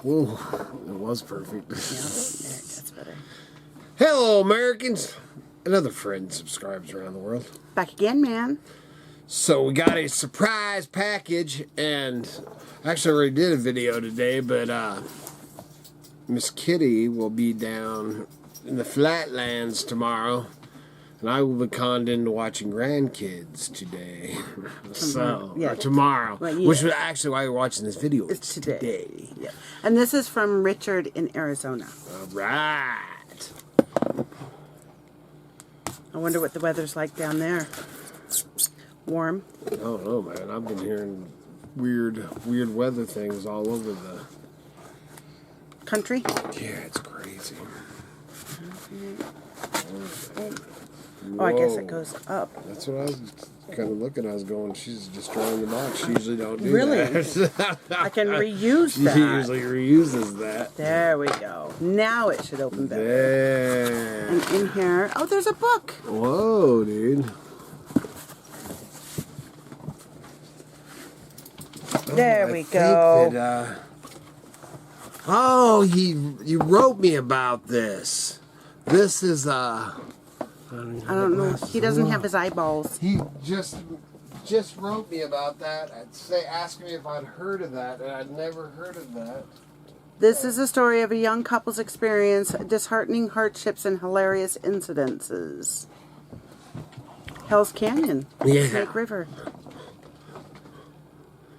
Ooh, it was perfect. Yeah, that's better. Hello, Americans. Another friend subscribes around the world. Back again, man. So we got a surprise package, and actually I already did a video today, but Miss Kitty will be down in the Flatlands tomorrow, and I will be conned into watching grandkids today. Or tomorrow, well, yeah. Which is actually why you're watching this video. It's today. Yeah. And this is from Richard in Arizona. All right. I wonder what the weather's like down there. Warm? I don't know, man. I've been hearing weird weather things all over the country. Yeah, it's crazy. Oh, I guess it goes up. That's what I was kind of looking. I was going, she's destroying the box. She usually don't do really? that. I can reuse that. She usually reuses that. There we go. Now it should open better. There. And in here, oh, there's a book. Whoa, dude. There we go. That, you wrote me about this. This is I don't know. He doesn't have his eyeballs. He just wrote me about that. Asked me if I'd heard of that, and I'd never heard of that. This is a story of a young couple's experience, disheartening hardships, and hilarious incidences. Hell's Canyon. Yeah. Snake River.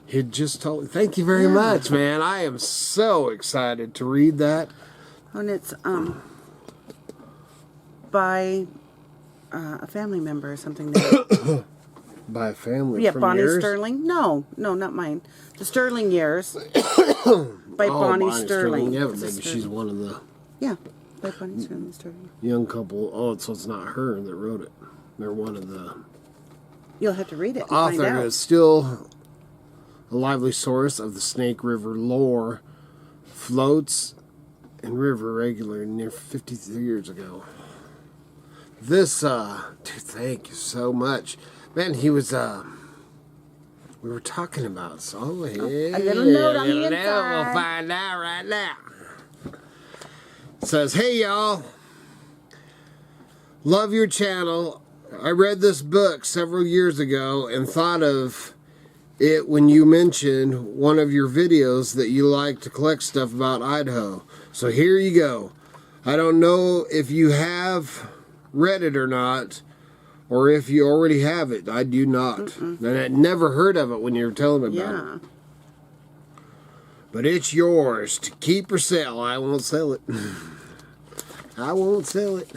He just told. Thank you very much, man. I am so excited to read that. And it's by a family member or something. By a family? Yeah, from Bonnie yours? Sterling. No, not mine. The Sterling Years. By Bonnie Sterling. Yeah, but maybe she's one of the. Yeah, by Bonnie Sterling. Young couple. Oh, so it's not her that wrote it. They're one of the. You'll have to read it. And author find out. is still a lively source of the Snake River lore. Floats in river regularly near 50 years ago. This, dude, thank you so much. Man, he was, we were talking about, so yeah. A little note on the inside. We'll find out right now. It says, hey y'all, love your channel. I read this book several years ago and thought of it when you mentioned one of your videos that you like to collect stuff about Idaho. So here you go. I don't know if you have read it or not, or if you already have it. I do not. And I'd never heard of it when you were telling me about it. But it's yours to keep or sell. I won't sell it. I won't sell it.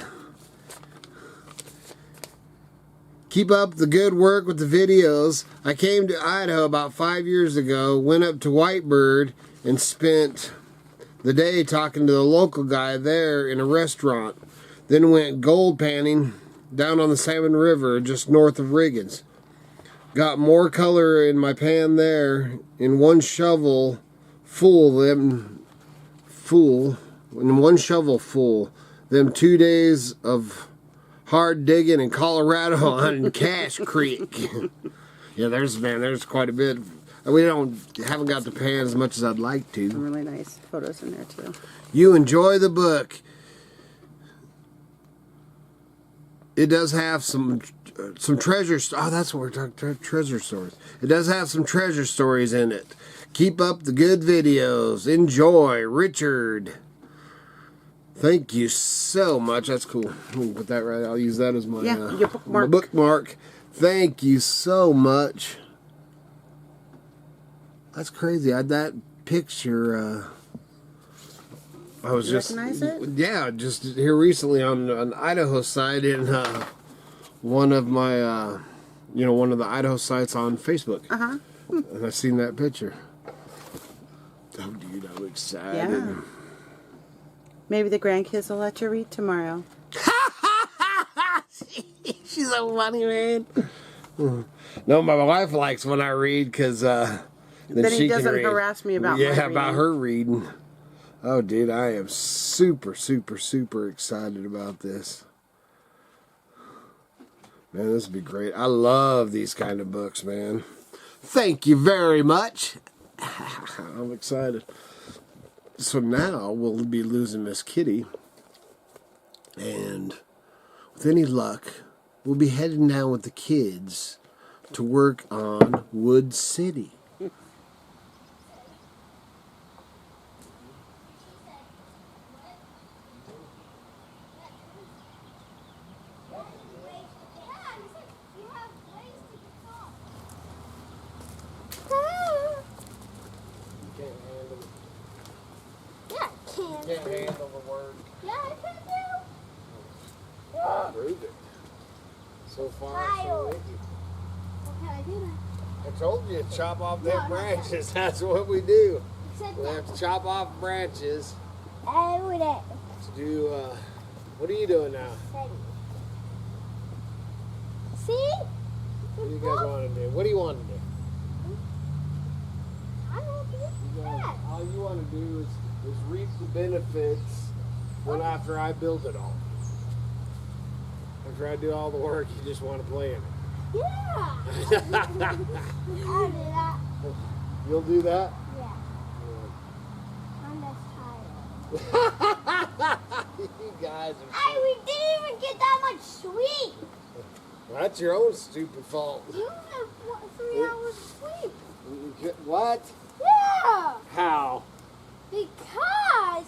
Keep up the good work with the videos. I came to Idaho about 5 years ago, went up to Whitebird, and spent the day talking to the local guy there in a restaurant. Then went gold panning down on the Salmon River just north of Riggins. Got more color in my pan there in one shovel full. Them 2 days of hard digging in Colorado on Cache Creek. Yeah, there's quite a bit. We haven't got the pan as much as I'd like to. Some really nice photos in there too. You enjoy the book. It does have some treasure. Oh, that's what we're talking. Treasure stories. It does have some treasure stories in it. Keep up the good videos. Enjoy, Richard. Thank you so much. That's cool. We can put that right. I'll use that as my, your bookmark. My bookmark. Thank you so much. That's crazy. That picture. I was just recognize it? Yeah, just here recently on an Idaho site in one of my one of the Idaho sites on Facebook. And I seen that picture. Oh, dude, I'm excited. Yeah. Maybe the grandkids will let you read tomorrow. She's so funny, man. No, my wife likes when I read because then he doesn't harass me about about her reading. Oh, dude, I am super, super, super excited about this. Man, this would be great. I love these kind of books, man. Thank you very much. I'm excited. So now we'll be losing Miss Kitty, and with any luck, we'll be heading down with the kids to work on Wood City. Can't handle the work. Yeah, I can do. Prove it. So far, so Kyle. lucky. What can I do then? I told you to chop off No, them not branches. That's what we do. Except We that. have to chop off branches Every day. to do. What are you doing now? See? What do you guys want to do? What do you want to do? I don't do that. All you want to do is reap the benefits when after I build it all. After I do all the work, you just want to play in it. Yeah. I'll do that. You'll do that? Yeah. I'm just tired. You guys are Hey, so... we didn't even get that much sleep. Well, that's your own stupid fault. You had 3 hours of sleep. What? Yeah. How? Because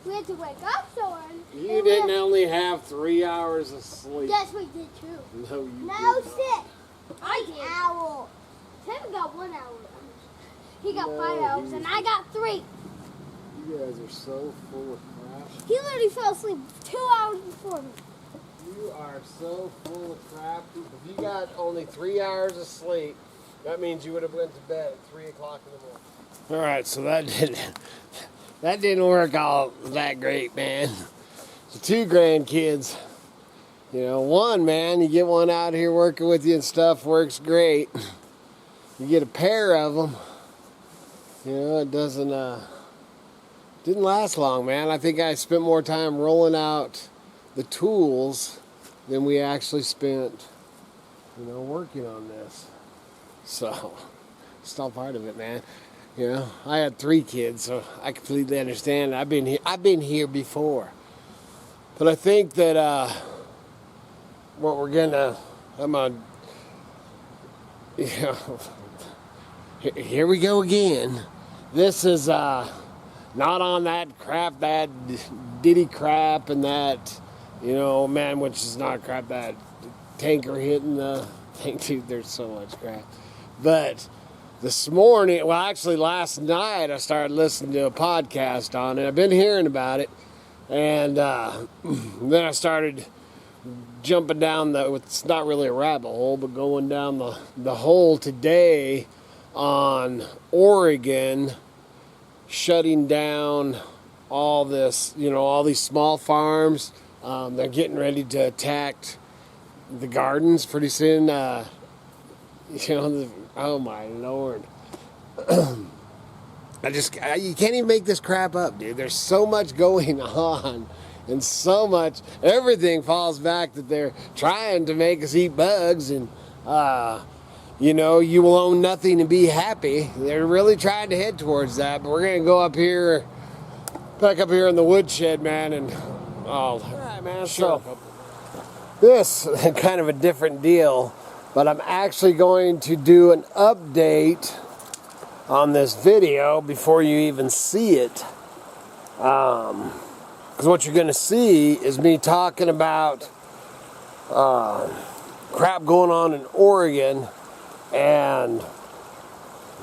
we had to wake up so early. You didn't only have 3 hours of sleep. Yes, we did too. No, you No, did not. sit. I did. Owl. Tim got 1 hour. He got No, 5 hours, he- and I got 3. You guys are so full of crap. He literally fell asleep 2 hours before me. You are so full of crap. If you got only 3 hours of sleep, that means you would have went to bed at 3 o'clock in the morning. All right, so that didn't work all that great, man. So 2 grandkids. You know, one, man, you get one out here working with you and stuff, works great. You get a pair of them, you know, it didn't last long, man. I think I spent more time rolling out the tools than we actually spent, you know, working on this. So, it's all part of it, man. You know, I had 3 kids, so I completely understand. I've been here before. But I think that you know, here we go again. This is not on that crap, that Diddy crap and that, you know, man, which is not crap, that tanker hitting the thing, dude, there's so much crap. But this morning, well, actually last night, I started listening to a podcast on it. I've been hearing about it. And then I started jumping down it's not really a rabbit hole, but going down the hole today on Oregon shutting down all this, you know, all these small farms. They're getting ready to attack the gardens pretty soon. You know, oh my Lord. You can't even make this crap up, dude. There's so much going on and so much, everything falls back that they're trying to make us eat bugs and, you know, you will own nothing and be happy. They're really trying to head towards that, but we're going to go back up here in the woodshed, man, and, all right, man, so this is kind of a different deal, but I'm actually going to do an update on this video before you even see it. Because what you're going to see is me talking about crap going on in Oregon and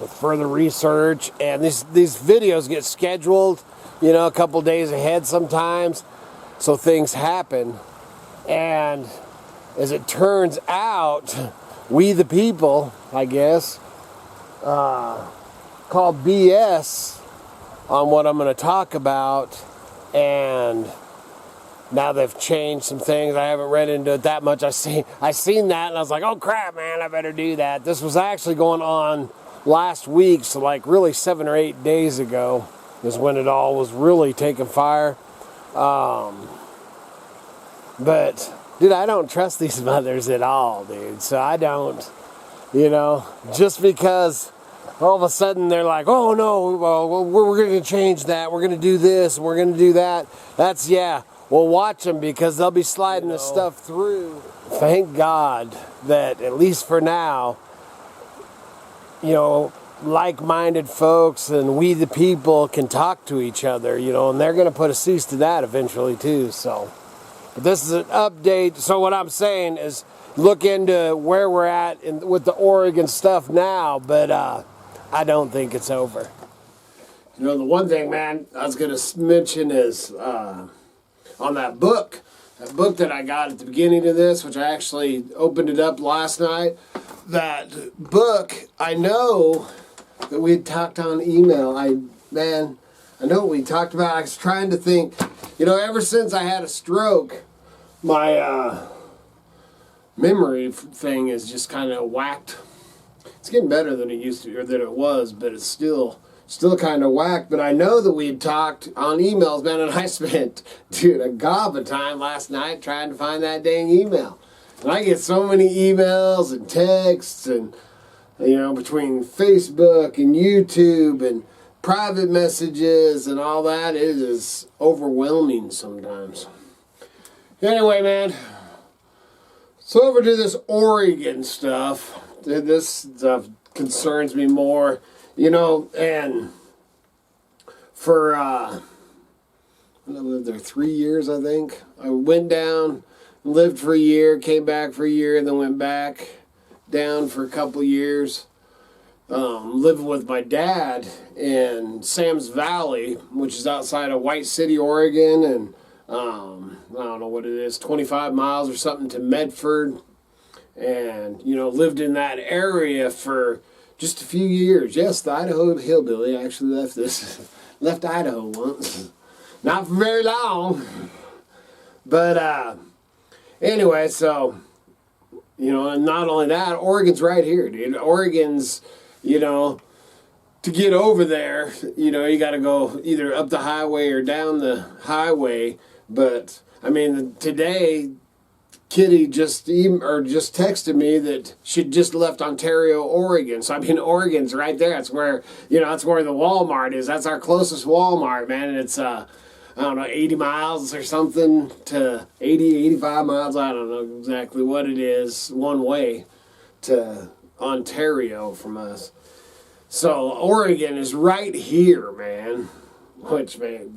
with further research. And these videos get scheduled, you know, a couple days ahead sometimes. So things happen. And as it turns out, we the people, I guess, called BS on what I'm going to talk about, and now they've changed some things. I haven't read into it that much. I seen that and I was like, oh crap, man, I better do that. This was actually going on last week, so like really 7 or 8 days ago is when it all was really taking fire. But dude, I don't trust these mothers at all, dude. So I don't, you know, just because all of a sudden they're like, oh no, well, we're going to change that. We're going to do this. We're going to do that. That's, yeah. Well, watch them because they'll be sliding this stuff through. Thank God that at least for now, like-minded folks and we the people can talk to each other, and they're going to put a cease to that eventually too. So, but this is an update. So what I'm saying is look into where we're at with the Oregon stuff now, but I don't think it's over. The one thing, man, I was going to mention is on that book that I got at the beginning of this, which I actually opened it up last night. That book, I know that we had talked on email. I know what we talked about. I was trying to think, ever since I had a stroke, my memory thing is just kind of whacked. It's getting better than it used to, or than it was, but it's still kind of whacked. But I know that we had talked on emails, man, and I spent, a gob of time last night trying to find that dang email. And I get so many emails and texts and, between Facebook and YouTube and private messages and all that, it is overwhelming sometimes. Anyway, man, so over to this Oregon stuff. This stuff concerns me more, and for, I lived there 3 years, I think. I went down, lived for a year, came back for a year, and then went back down for a couple years. Living with my dad in Sam's Valley, which is outside of White City, Oregon, and I don't know what it is, 25 miles or something to Medford. And, lived in that area for just a few years. Yes, the Idaho Hillbilly actually left Idaho once. Not for very long. But, anyway, so, and not only that, Oregon's right here, dude. Oregon's, to get over there, you got to go either up the highway or down the highway. But, today, Kitty just texted me that she'd just left Ontario, Oregon. So, Oregon's right there. That's where, that's where the Walmart is. That's our closest Walmart, man. And it's, 80 miles or something to 85 miles. I don't know exactly what it is one way to Ontario from us. So Oregon is right here, man. Which, man,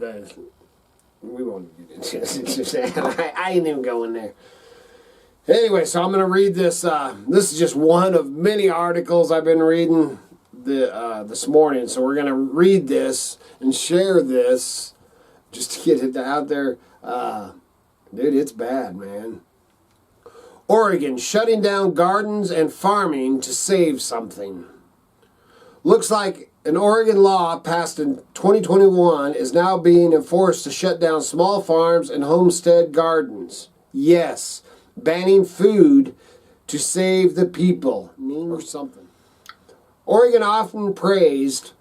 we won't get into that. I ain't even going there. Anyway, so I'm going to read this. This is just one of many articles I've been reading this morning. So we're going to read this and share this just to get it out there. Dude, it's bad, man. Oregon shutting down gardens and farming to save something. Looks like an Oregon law passed in 2021 is now being enforced to shut down small farms and homestead gardens. Yes, banning food to save the people. Or something. Oregon, often praised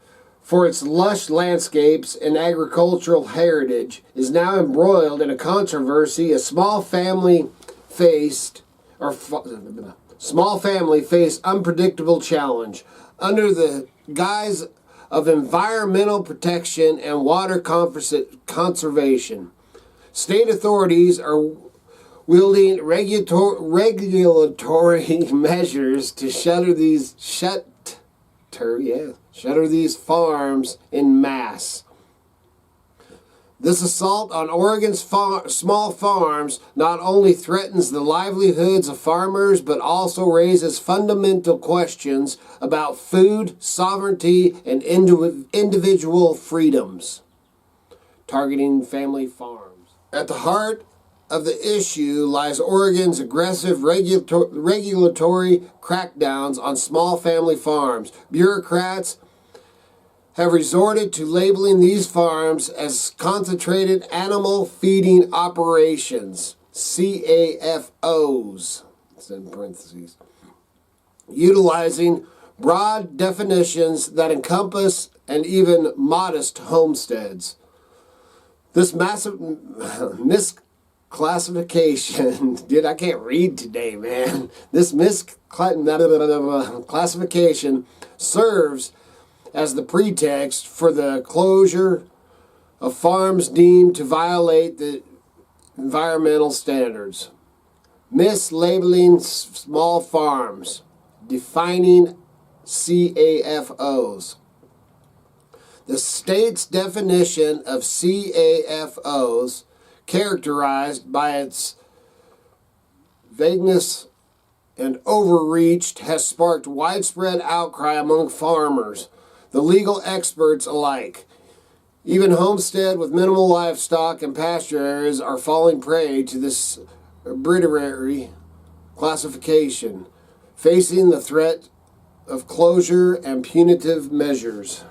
for its lush landscapes and agricultural heritage, is now embroiled in a controversy a small family faced unpredictable challenge. Under the guise of environmental protection and water conservation, state authorities are wielding regulatory measures to shutter these farms en masse. This assault on Oregon's small farms not only threatens the livelihoods of farmers, but also raises fundamental questions about food sovereignty and individual freedoms, targeting family farms. At the heart of the issue lies Oregon's aggressive regulatory crackdowns on small family farms. Bureaucrats have resorted to labeling these farms as concentrated animal feeding operations, CAFOs, it's in parentheses, utilizing broad definitions that encompass and even modest homesteads. This massive misclassification, dude, I can't read today, man. This misclassification serves as the pretext for the closure of farms deemed to violate the environmental standards, mislabeling small farms, defining CAFOs. The state's definition of CAFOs, characterized by its vagueness and overreach, has sparked widespread outcry among farmers, the legal experts alike. Even homestead with minimal livestock and pasture areas are falling prey to this arbitrary classification, facing the threat of closure and punitive measures.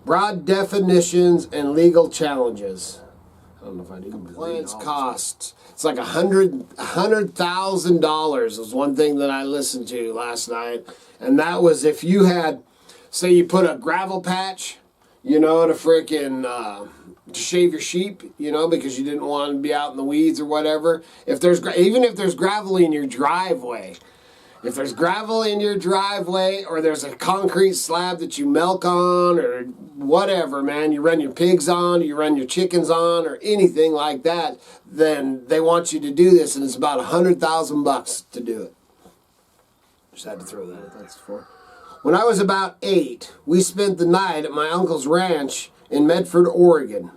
Broad definitions and legal challenges. I don't know if I need compliance costs. It's like $100,000 was one thing that I listened to last night, and that was if you had, say, you put a gravel patch, you know, to frickin' to shave your sheep, you know, because you didn't want to be out in the weeds or whatever. Even if there's gravel in your driveway. If there's gravel in your driveway or there's a concrete slab that you milk on or whatever, man, you run your pigs on, you run your chickens on or anything like that, then they want you to do this, and it's about $100,000 to do it. Just had to throw that at that's for. When I was about 8, we spent the night at my uncle's ranch in Medford, Oregon.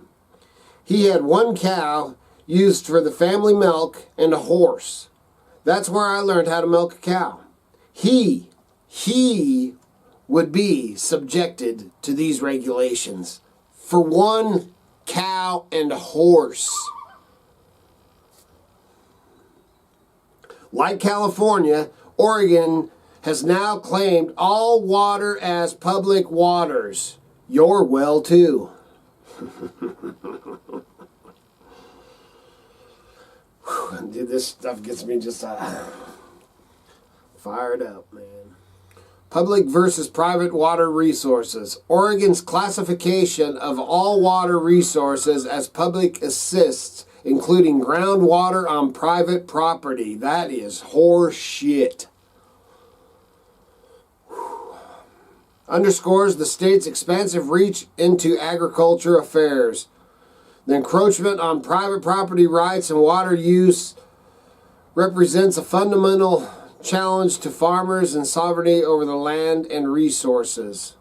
He had one cow used for the family milk and a horse. That's where I learned how to milk a cow. He would be subjected to these regulations for one cow and a horse. Like California, Oregon has now claimed all water as public waters. Your well, too. Dude, this stuff gets me just fired up, man. Public versus private water resources. Oregon's classification of all water resources as public assists, including groundwater on private property. That is horse shit. Underscores the state's expansive reach into agriculture affairs. The encroachment on private property rights and water use represents a fundamental challenge to farmers and sovereignty over the land and resources.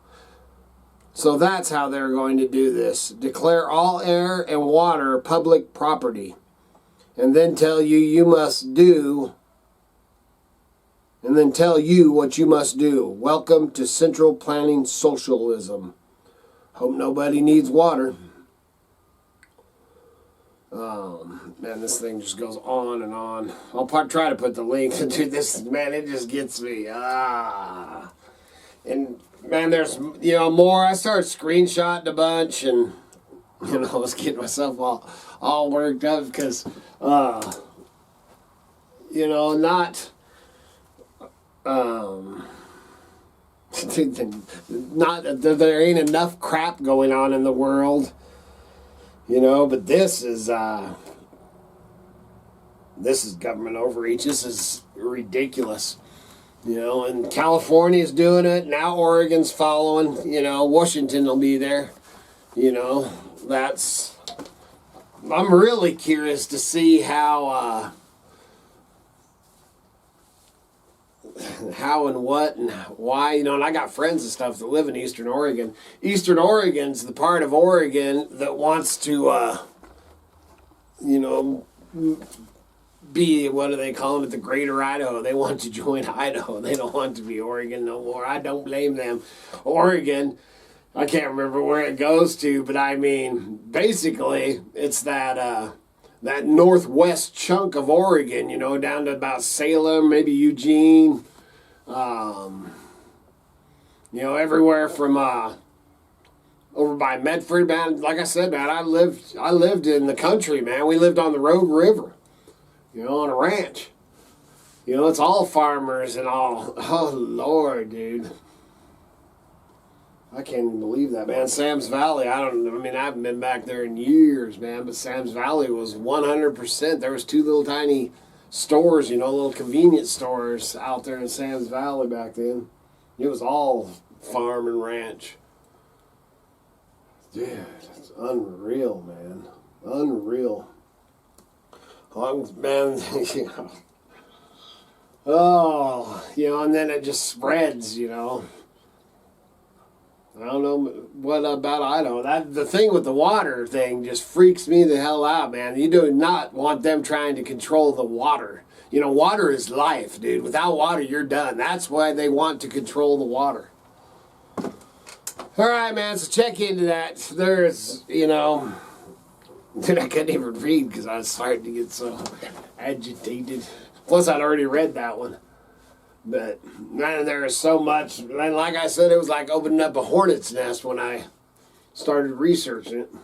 So that's how they're going to do this. Declare all air and water public property. And then tell you must do. And then tell you what you must do. Welcome to central planning socialism. Hope nobody needs water. Man, this thing just goes on and on. I'll try to put the link to this. Man, it just gets me. And man, there's more. I started screenshotting a bunch, and I was getting myself all worked up because not not there ain't enough crap going on in the world. But this is government overreach. This is ridiculous. And California's doing it. Now Oregon's following. Washington will be there. I'm really curious to see how and what and why, and I got friends and stuff that live in Eastern Oregon. Eastern Oregon's the part of Oregon that wants to, be, what do they call it, the Greater Idaho. They want to join Idaho. They don't want to be Oregon no more. I don't blame them. Oregon, I can't remember where it goes to, but I mean, basically, it's that northwest chunk of Oregon, down to about Salem, maybe Eugene, everywhere from over by Medford, man. Like I said, man, I lived in the country, man. We lived on the Rogue River, on a ranch. It's all farmers and all. Oh, Lord, dude. I can't even believe that, man. Sam's Valley, I haven't been back there in years, man, but Sam's Valley was 100%. There was 2 little tiny stores, little convenience stores out there in Sam's Valley back then. It was all farm and ranch. Dude, it's unreal, man. Unreal. Man, you know. Oh, you know, and then it just spreads, you know. I don't know what about Idaho. The thing with the water thing just freaks me the hell out, man. You do not want them trying to control the water. You know, water is life, dude. Without water, you're done. That's why they want to control the water. All right, man, so check into that. There's, you know, dude, I couldn't even read because I was starting to get so agitated. Plus, I'd already read that one. But, man, there is so much. And like I said, it was like opening up a hornet's nest when I started researching it.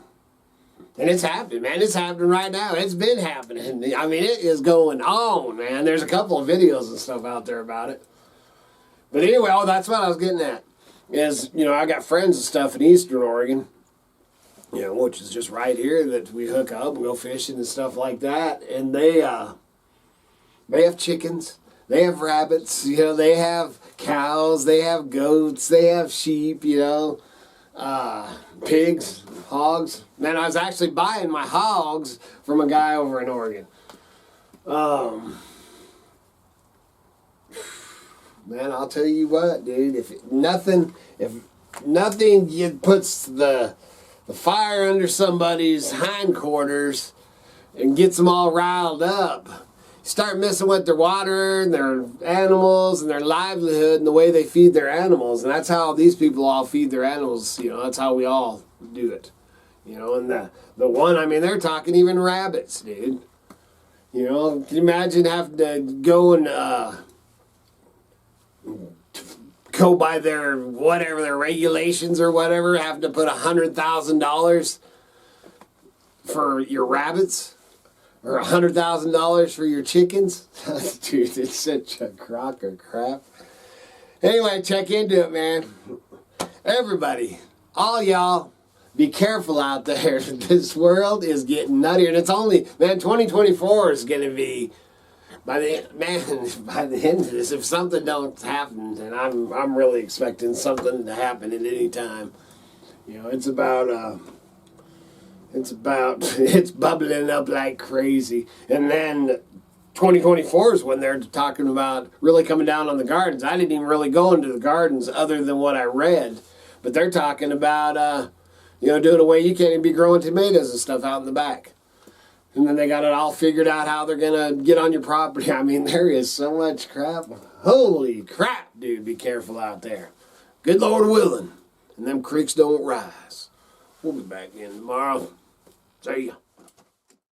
And it's happening, man. It's happening right now. It's been happening. I mean, it is going on, man. There's a couple of videos and stuff out there about it. But anyway, that's what I was getting at. Is, you know, I got friends and stuff in Eastern Oregon, you know, which is just right here that we hook up and go fishing and stuff like that. And they have chickens, they have rabbits, you know, they have cows, they have goats, they have sheep, you know, pigs, hogs. Man, I was actually buying my hogs from a guy over in Oregon. Man, I'll tell you what, dude. If nothing puts the fire under somebody's hindquarters and gets them all riled up, start messing with their water and their animals and their livelihood and the way they feed their animals. And that's how these people all feed their animals. You know, that's how we all do it. You know, and the one, I mean, they're talking even rabbits, dude. You know, can you imagine having to go and go by their whatever their regulations or whatever, having to put $100,000 for your rabbits or $100,000 for your chickens? Dude, it's such a crock of crap. Anyway, check into it, man. Everybody, all y'all, be careful out there. This world is getting nuttier, and it's only, man, 2024 is going to be. By the end of this, if something don't happen, and I'm really expecting something to happen at any time, you know, it's bubbling up like crazy. And then 2024 is when they're talking about really coming down on the gardens. I didn't even really go into the gardens other than what I read, but they're talking about you know, doing a way you can't even be growing tomatoes and stuff out in the back. And then they got it all figured out how they're going to get on your property. I mean, there is so much crap. Holy crap, dude. Be careful out there. Good Lord willing. And them creeks don't rise. We'll be back in tomorrow. See ya.